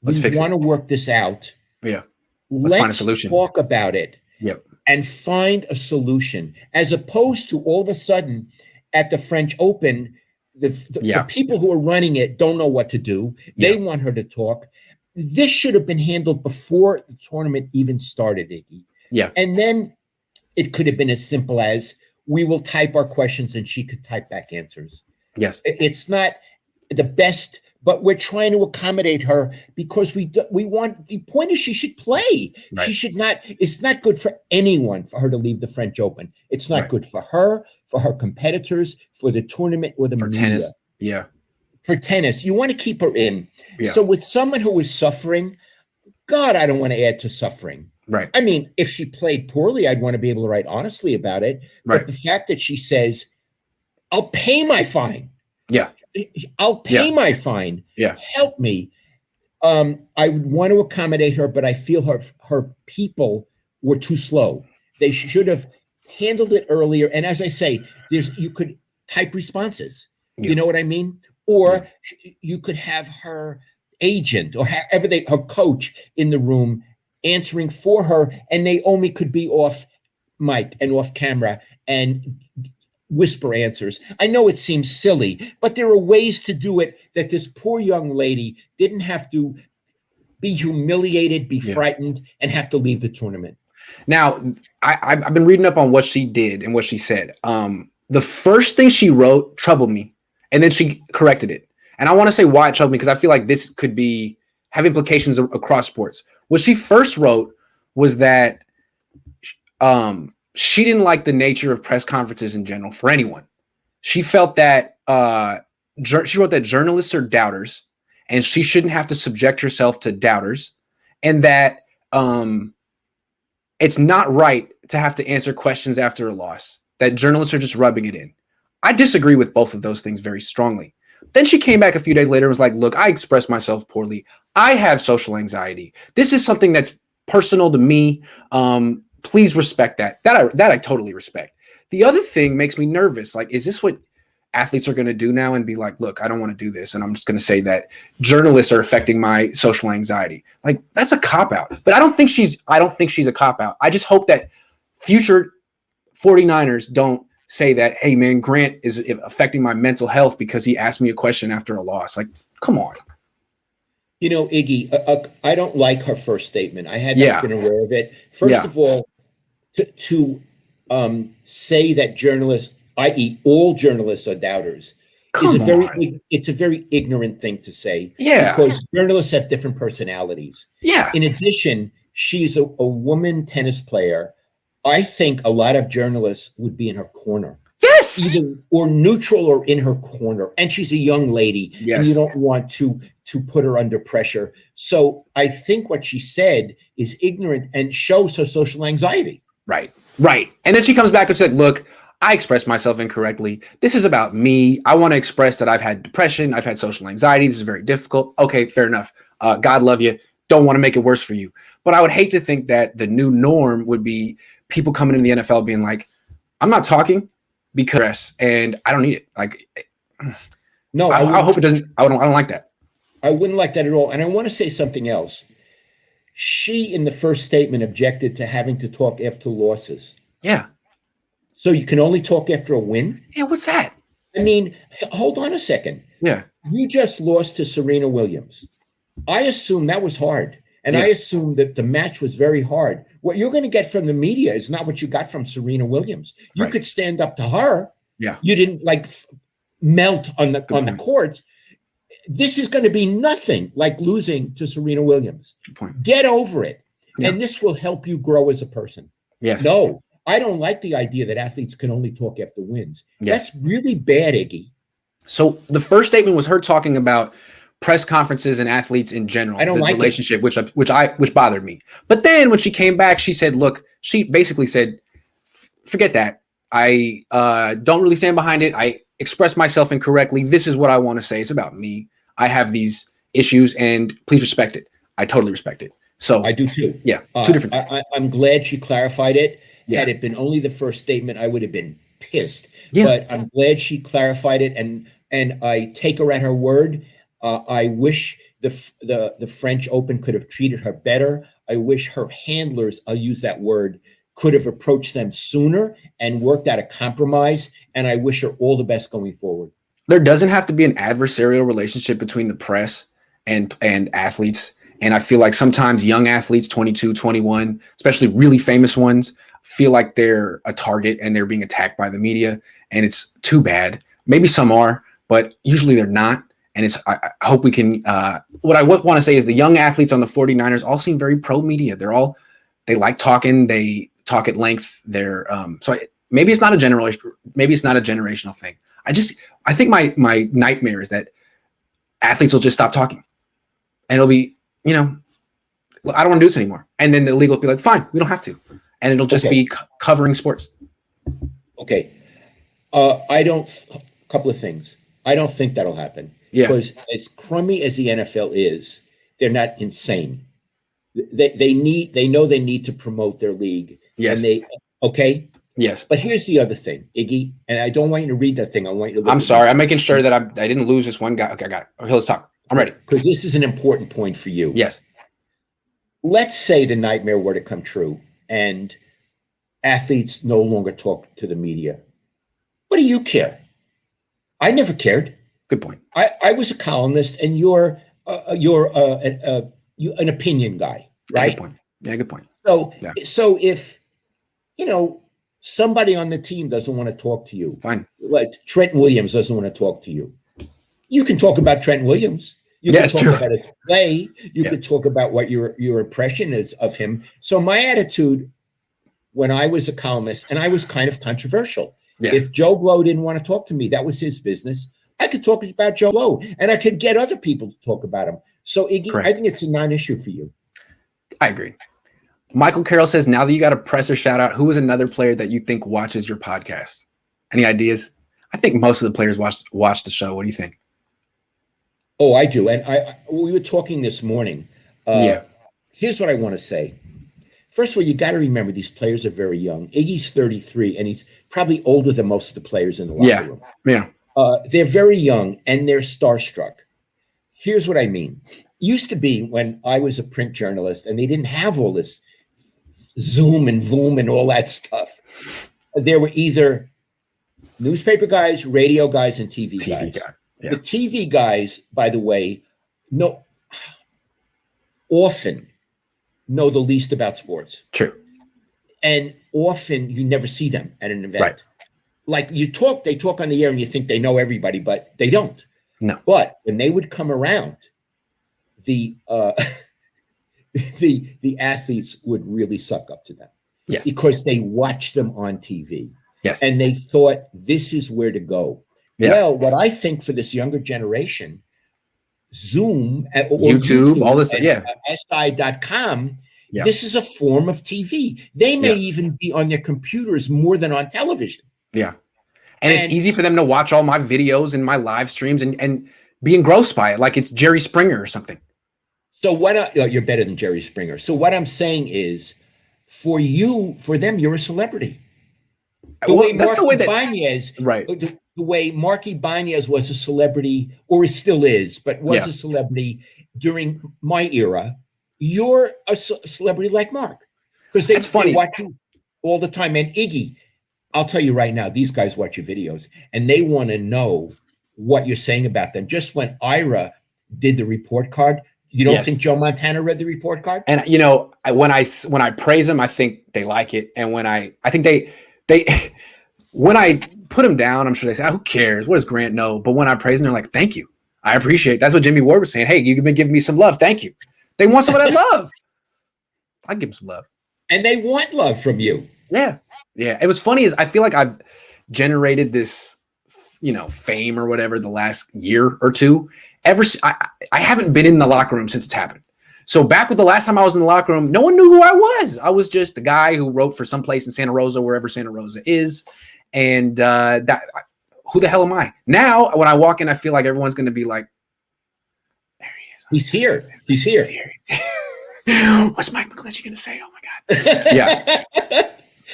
Let's fix it. We want to work this out. Yeah. Let's find a solution. Talk about it. Yep. And find a solution, as opposed to all of a sudden at the French Open, the people who are running it don't know what to do. They want her to talk. This should have been handled before the tournament even started, Iggy. Yeah. And then it could have been as simple as, we will type our questions and she could type back answers. Yes. It's not the best, but we're trying to accommodate her because we want, the point is she should play. Right. She should not, it's not good for anyone for her to leave the French Open. It's not good for her competitors, for the tournament, or the media. Tennis. Yeah. For tennis, you want to keep her in. Yeah. So with someone who is suffering, God, I don't want to add to suffering. Right. I mean, if she played poorly, I'd want to be able to write honestly about it. Right. But the fact that she says, I'll pay my fine. Yeah. I'll pay my fine. Yeah. Help me. I would want to accommodate her, but I feel her people were too slow. They should have handled it earlier. And as I say, you could type responses. Yeah. You know what I mean? Or you could have her agent or her coach in the room answering for her, and Naomi could be off mic and off camera and whisper answers. I know it seems silly, but there are ways to do it that this poor young lady didn't have to be humiliated, be frightened, and have to leave the tournament. Now, I've been reading up on what she did and what she said. The first thing she wrote troubled me, and then she corrected it. And I want to say why it troubled me, because I feel like this could have implications across sports. What she first wrote was that she didn't like the nature of press conferences in general for anyone. She felt that she wrote that journalists are doubters, and she shouldn't have to subject herself to doubters, and that it's not right to have to answer questions after a loss, that journalists are just rubbing it in. I disagree with both of those things very strongly. Then she came back a few days later and was like, look, I expressed myself poorly. I have social anxiety. This is something that's personal to me. Please respect that. That I totally respect. The other thing makes me nervous. Like, is this what athletes are going to do now and be like, look, I don't want to do this, and I'm just going to say that journalists are affecting my social anxiety? Like, that's a cop-out. But I don't think she's a cop-out. I just hope that future 49ers don't say that, hey, man, Grant is affecting my mental health because he asked me a question after a loss. Like, come on. You know, Iggy, I don't like her first statement. I had not been aware of it. First of all, to say that journalists, i.e. all journalists, are doubters, it's a very ignorant thing to say. Yeah. Because journalists have different personalities. Yeah. In addition, she's a woman tennis player. I think a lot of journalists would be in her corner. Yes. Either or neutral or in her corner. And she's a young lady. Yes. And you don't want to put her under pressure. So I think what she said is ignorant and shows her social anxiety. Right. And then she comes back and said, look, I expressed myself incorrectly. This is about me. I want to express that I've had depression. I've had social anxiety. This is very difficult. Okay, fair enough. God love you. Don't want to make it worse for you. But I would hate to think that the new norm would be people coming into the NFL being like, I'm not talking because, and I don't need it. Like, no, I hope it doesn't. I don't like that. I wouldn't like that at all. And I want to say something else. She, in the first statement, objected to having to talk after losses. Yeah. So you can only talk after a win? Yeah, what's that? I mean, hold on a second. Yeah. You just lost to Serena Williams. I assume that was hard. And I assume that the match was very hard. What you're going to get from the media is not what you got from Serena Williams. You could stand up to her. Yeah. You didn't melt on the courts. This is going to be nothing like losing to Serena Williams. Good point. Get over it. Yeah. And this will help you grow as a person. Yes. No, I don't like the idea that athletes can only talk after wins. Yes. That's really bad, Iggy. So the first statement was her talking about press conferences and athletes in general, I don't the like relationship, which bothered me. But then when she came back, she said, look, she basically said, forget that. I don't really stand behind it. I express myself incorrectly. This is what I want to say. It's about me. I have these issues and please respect it. I totally respect it. So I do too. Yeah. Two different things. I'm glad she clarified it. Yeah. Had it been only the first statement, I would have been pissed. Yeah. But I'm glad she clarified it, and I take her at her word. I wish the French Open could have treated her better. I wish her handlers, I'll use that word, could have approached them sooner and worked out a compromise. And I wish her all the best going forward. There doesn't have to be an adversarial relationship between the press and athletes. And I feel like sometimes young athletes, 22, 21, especially really famous ones, feel like they're a target and they're being attacked by the media. And it's too bad. Maybe some are, but usually they're not. And I hope we can, what I want to say is the young athletes on the 49ers all seem very pro media. They like talking. They talk at length. Maybe it's not a generational thing. I think my nightmare is that athletes will just stop talking and it'll be, I don't want to do this anymore. And then the league will be like, fine, we don't have to. And it'll just be covering sports. Okay. Couple of things. I don't think that'll happen. Yeah. Because as crummy as the NFL is, they're not insane. They know they need to promote their league. Yes. Okay. Yes. But here's the other thing, Iggy, and I don't want you to read that thing. I want you to look. I'm sorry. I'm making sure that I didn't lose this one guy. Okay, I got it. Okay, let's talk. I'm ready. Because this is an important point for you. Yes. Let's say the nightmare were to come true and athletes no longer talk to the media. What do you care? I never cared. Good point. I was a columnist, and you're an opinion guy, right? Good point. Yeah, good point. So if somebody on the team doesn't want to talk to you, fine. Like Trent Williams doesn't want to talk to you, you can talk about Trent Williams. You can talk about his play. You could talk about what your impression is of him. So my attitude when I was a columnist, and I was kind of controversial. Yeah. If Joe Blow didn't want to talk to me, that was his business. I could talk about Joe Blow, and I could get other people to talk about him. So, Iggy, I think it's a non-issue for you. I agree. Michael Carroll says, now that you got a presser shout out, who is another player that you think watches your podcast? Any ideas? I think most of the players watch the show. What do you think? Oh, I do. And we were talking this morning. Here's what I want to say. First of all, you got to remember these players are very young. Iggy's 33, and he's probably older than most of the players in the locker room. Yeah. They're very young, and they're starstruck. Here's what I mean. Used to be when I was a print journalist, and they didn't have all this Zoom and Voom and all that stuff. There were either newspaper guys, radio guys, and TV guys. Yeah. The TV guys, by the way, often know the least about sports. True. And often you never see them at an event. Right. Like they talk on the air and you think they know everybody, but they don't. No. But when they would come around, the athletes would really suck up to them. Yes. Because they watched them on TV. Yes. And they thought this is where to go. Yeah. Well, what I think for this younger generation, Zoom, or YouTube, all this, SI.com, this is a form of TV. They may even be on their computers more than on television. Yeah. And it's easy for them to watch all my videos and my live streams and be engrossed by it like it's Jerry Springer or something. So you're better than Jerry Springer. So what I'm saying is, for them, you're a celebrity. The way the way Marky Banez was a celebrity, or still is, but was Yeah. a celebrity during my era, you're a celebrity like Mark. Because That's funny. they watch you all the time. And Iggy, I'll tell you right now, these guys watch your videos and they want to know what you're saying about them. Just when Ira did the report card, you don't Yes. think Joe Montana read the report card? And you know, when I praise them, I think they like it. And when I think they when I put them down, I'm sure they say, oh, "Who cares? What does Grant know?" But when I praise them, they're like, "Thank you, I appreciate it." That's what Jimmy Ward was saying. Hey, you've been giving me some love. Thank you. They want some of that love. I give them some love, and they want love from you. Yeah. It was funny is I feel like I've generated this, fame or whatever the last year or two. I haven't been in the locker room since it's happened. So back with the last time I was in the locker room, no one knew who I was. I was just the guy who wrote for some place in Santa Rosa, wherever Santa Rosa is. And who the hell am I? Now, when I walk in, I feel like everyone's going to be like, there he is. He's here. He's here. What's Mike McGlinchey going to say? Oh, my God.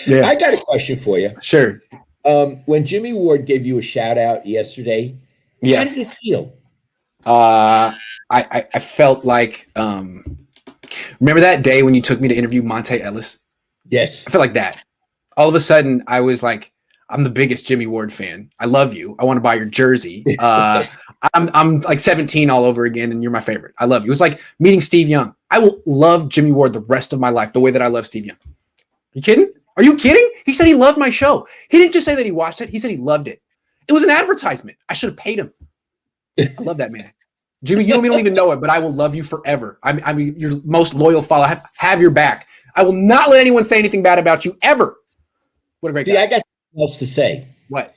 Yeah. I got a question for you. Sure. When Jimmy Ward gave you a shout out yesterday, yes. How did it feel? I felt like, remember that day when you took me to interview Monte Ellis? Yes. I felt like that. All of a sudden, I was like, I'm the biggest Jimmy Ward fan. I love you. I want to buy your jersey. I'm like 17 all over again, and you're my favorite. I love you. It was like meeting Steve Young. I will love Jimmy Ward the rest of my life the way that I love Steve Young. You kidding? Are you kidding? He said he loved my show. He didn't just say that he watched it. He said he loved it. It was an advertisement. I should have paid him. I love that man. Jimmy, you don't even know it, but I will love you forever. I mean, your most loyal follower. Have your back. I will not let anyone say anything bad about you ever. What a great guy. I got something else to say. What?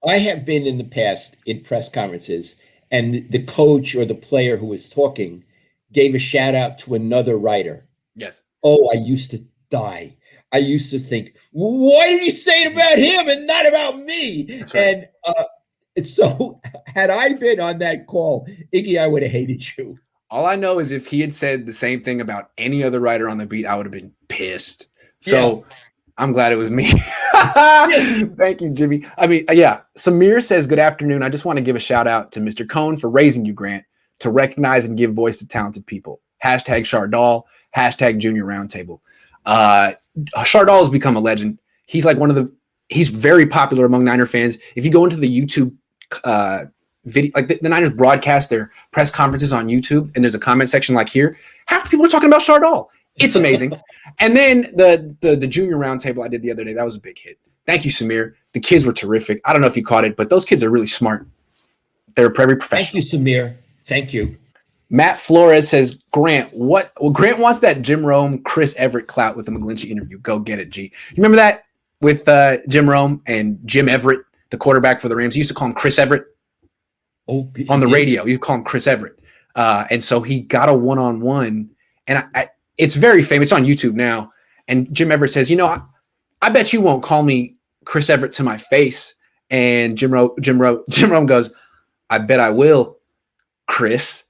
I have been in the past in press conferences, and the coach or the player who was talking gave a shout out to another writer. Yes. Oh, I used to die. I used to think, why did he say it about him and not about me? That's right. And so had I been on that call, Iggy, I would have hated you. All I know is if he had said the same thing about any other writer on the beat, I would have been pissed. So I'm glad it was me. Thank you, Jimmy. I mean, Samir says, good afternoon. I just want to give a shout out to Mr. Cohn for raising you, Grant, to recognize and give voice to talented people. Hashtag Shardal, hashtag Junior Roundtable. Shardal has become a legend. He's like he's very popular among Niner fans. If you go into the YouTube video, like the Niners broadcast their press conferences on YouTube, and there's a comment section like here, half the people are talking about Shardal. It's amazing. And then the Junior Roundtable I did the other day, that was a big hit. Thank you, Samir. The kids were terrific. I don't know if you caught it, but those kids are really smart. They're very professional. Thank you, Samir. Thank you. Matt Flores says, Grant Grant wants that Jim Rome, Chris Everett clout with the McGlinchey interview. Go get it, G. You remember that with Jim Rome and Jim Everett, the quarterback for the Rams? He used to call him Chris Everett on the radio. You call him Chris Everett. And so he got a one-on-one, and it's very famous. It's on YouTube now. And Jim Everett says, I bet you won't call me Chris Everett to my face. And Jim Rome goes, I bet I will, Chris.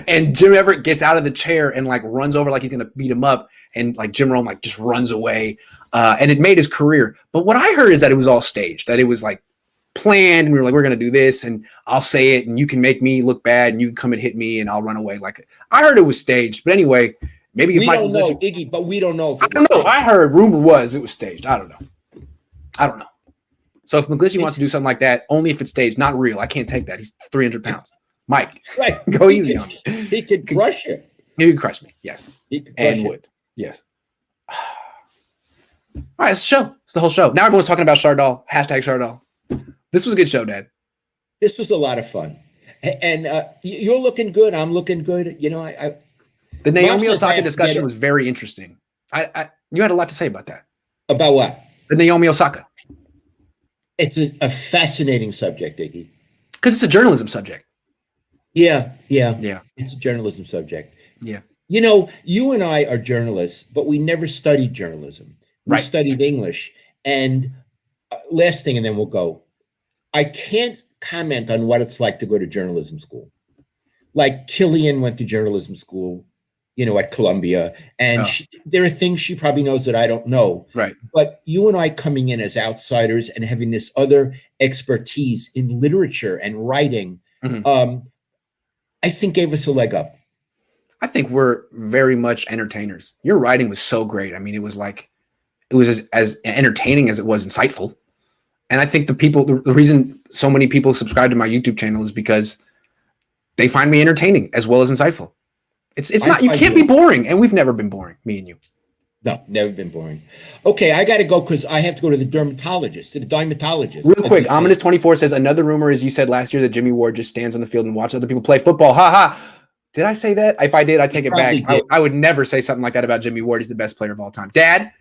And Jim Everett gets out of the chair and like runs over like he's gonna beat him up, and like Jim Rome like just runs away, and it made his career. But what I heard is that it was all staged, that it was like planned, and we were like, we're gonna do this, and I'll say it, and you can make me look bad, and you can come and hit me, and I'll run away. Like I heard it was staged, but anyway, maybe we don't know, Iggy, but we don't know. I don't know. I heard rumor was it was staged. I don't know. So if McGlinchey wants to do something like that, only if it's staged, not real. I can't take that. He's 300 pounds. Mike, right. Go easy on me. He could crush you. He could crush me, yes. And would, yes. All right, it's the show. It's the whole show. Now everyone's talking about Shardal. Hashtag Shardal. This was a good show, Dad. This was a lot of fun. And you're looking good. I'm looking good. The Naomi Osaka discussion was very interesting. You had a lot to say about that. About what? The Naomi Osaka. It's a fascinating subject, Iggy. Because it's a journalism subject. Yeah. It's a journalism subject. Yeah. You and I are journalists, but we never studied journalism. We studied English. And last thing, and then we'll go. I can't comment on what it's like to go to journalism school. Like Killian went to journalism school. at Columbia, and Oh. there are things she probably knows that I don't know. Right. But you and I coming in as outsiders and having this other expertise in literature and writing, I think gave us a leg up. I think we're very much entertainers. Your writing was so great. I mean, it was as entertaining as it was insightful. And I think the reason so many people subscribe to my YouTube channel is because they find me entertaining as well as insightful. It's not, you can't be boring, and we've never been boring, me and you. No, never been boring. Okay, I got to go because I have to go to the dermatologist, Real quick, Ominous24 says, another rumor is you said last year that Jimmy Ward just stands on the field and watches other people play football. Ha ha. Did I say that? If I did, I take it back. I would never say something like that about Jimmy Ward. He's the best player of all time. Dad,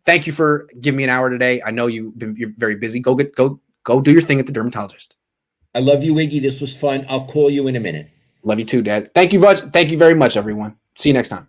thank you for giving me an hour today. I know you're very busy. Go do your thing at the dermatologist. I love you, Iggy. This was fun. I'll call you in a minute. Love you too, Dad. Thank you very much, everyone. See you next time.